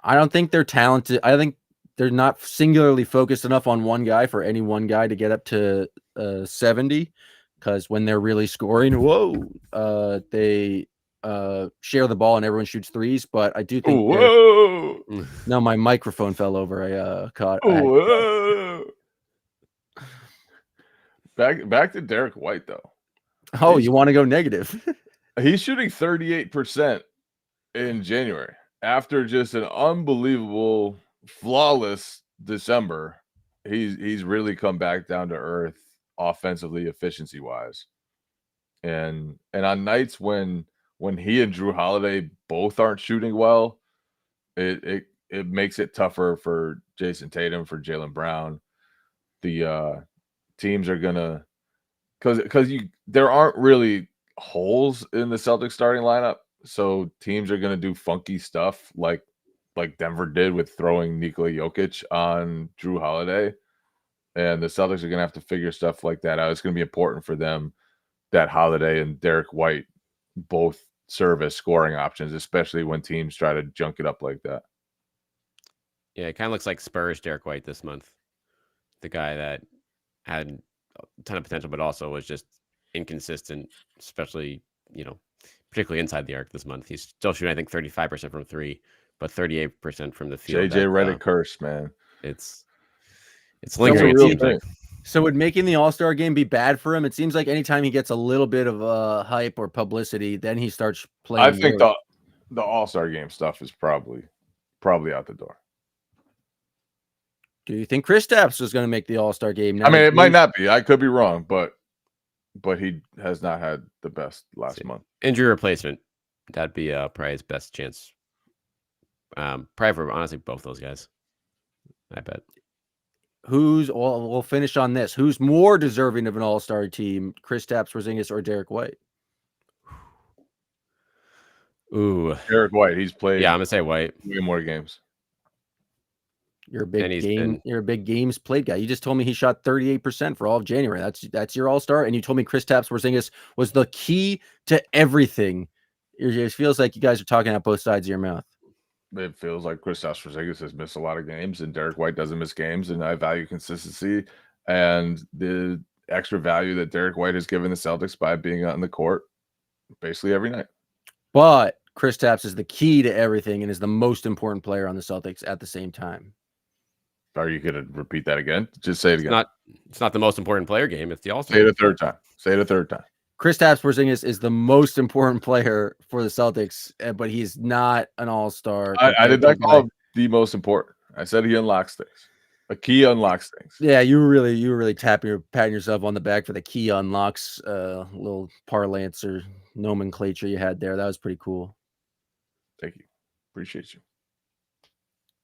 I don't think they're talented. I think they're not singularly focused enough on one guy for any one guy to get up to 70. Because when they're really scoring, they share the ball and everyone shoots threes. But I do think, no, my microphone fell over. I caught. Back to Derek White though. Oh, you want to go negative? He's shooting 38% in January after just an unbelievable, flawless December. He's really come back down to earth offensively, efficiency wise, and on nights when he and Drew Holiday both aren't shooting well, it makes it tougher for Jason Tatum, for Jaylen Brown. The teams are gonna because there aren't really holes in the Celtics starting lineup, so teams are gonna do funky stuff like Denver did with throwing Nikola Jokic on Drew Holiday. And the Celtics are going to have to figure stuff like that out. It's going to be important for them that Holiday and Derek White both serve as scoring options, especially when teams try to junk it up like that. Yeah, it kind of looks like Spurs Derek White this month. The guy that had a ton of potential, but also was just inconsistent, especially, particularly inside the arc this month. He's still shooting, I think, 35% from three, but 38% from the field. JJ Redick curse, man. It's That's lingering, a it real seems thing. like. So would making the All-Star game be bad for him? It seems like anytime he gets a little bit of hype or publicity, then he starts playing. I think the All-Star game stuff is probably out the door. Do you think Kristaps was going to make the All-Star game? I mean, it might not be. I could be wrong, but he has not had the best last month. Injury replacement. That'd be probably his best chance. Probably for honestly both those guys. I bet. We'll finish on this. Who's more deserving of an All-Star team, Kristaps Porzingis or Derek White? Ooh, Derek White. He's played. Yeah, I'm gonna say White. Way more games. You're a big games played guy. You just told me he shot 38% for all of January. That's your All-Star, and you told me Kristaps Porzingis was the key to everything. It feels like you guys are talking out both sides of your mouth. It feels like Kristaps Porzingis has missed a lot of games, and Derek White doesn't miss games, and I value consistency and the extra value that Derek White has given the Celtics by being on the court basically every night. But Kristaps is the key to everything and is the most important player on the Celtics at the same time. Are you going to repeat that again? Just say it again. It's not the most important player game. It's the All-Star. Say it a third time. Kristaps Porzingis is the most important player for the Celtics, but he's not an All-Star. I did not call him the most important. I said he unlocks things. A key unlocks things. Yeah, you were really patting yourself on the back for the key unlocks, little parlance or nomenclature you had there. That was pretty cool. Thank you. Appreciate you.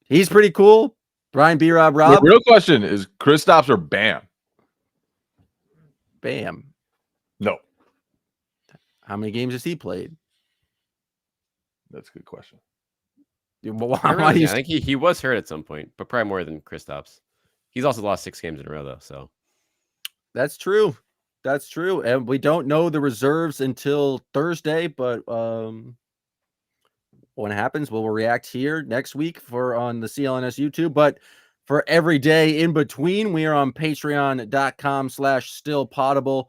He's pretty cool. Brian B. Robb. The real question is Kristaps or Bam? Bam. No. How many games has he played? That's a good question. I think he was hurt at some point, but probably more than Kristaps. He's also lost 6 games in a row, though. So that's true. And we don't know the reserves until Thursday, but when it happens, we'll react here next week on the CLNS YouTube. But for every day in between, we are on patreon.com/stillpoddable.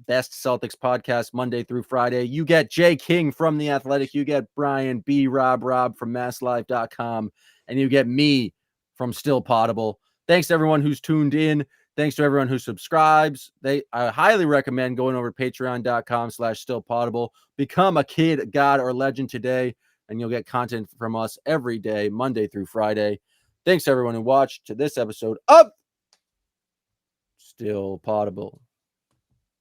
Best Celtics podcast Monday through Friday. You get Jay King from The Athletic. You get Brian B. Robb from masslive.com. And you get me from Still Poddable. Thanks to everyone who's tuned in. Thanks to everyone who subscribes. I highly recommend going over to patreon.com/stillpoddable. Become a kid, god, or legend today, and you'll get content from us every day, Monday through Friday. Thanks to everyone who watched to this episode of Still Poddable.